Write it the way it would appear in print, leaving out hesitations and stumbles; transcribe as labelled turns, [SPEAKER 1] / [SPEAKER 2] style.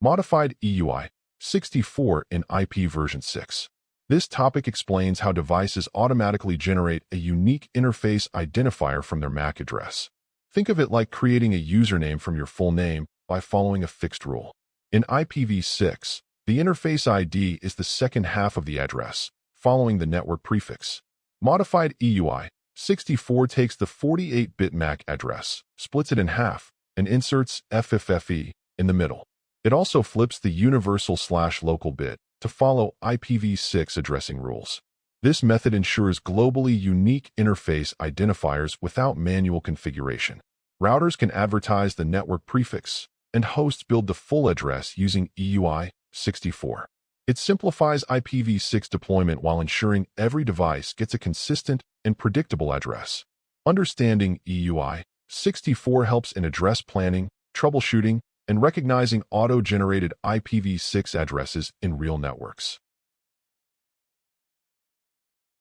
[SPEAKER 1] Modified EUI-64 in IPv6. This topic explains how devices automatically generate a unique interface identifier from their MAC address. Think of it like creating a username from your full name by following a fixed rule. In IPv6, the interface ID is the second half of the address, following the network prefix. Modified EUI-64 takes the 48-bit MAC address, splits it in half, and inserts FFFE in the middle. It also flips the universal/local bit to follow IPv6 addressing rules. This method ensures globally unique interface identifiers without manual configuration. Routers can advertise the network prefix, and hosts build the full address using EUI-64. It simplifies IPv6 deployment while ensuring every device gets a consistent and predictable address. Understanding EUI-64 helps in address planning, troubleshooting, and recognizing auto-generated IPv6 addresses in real networks.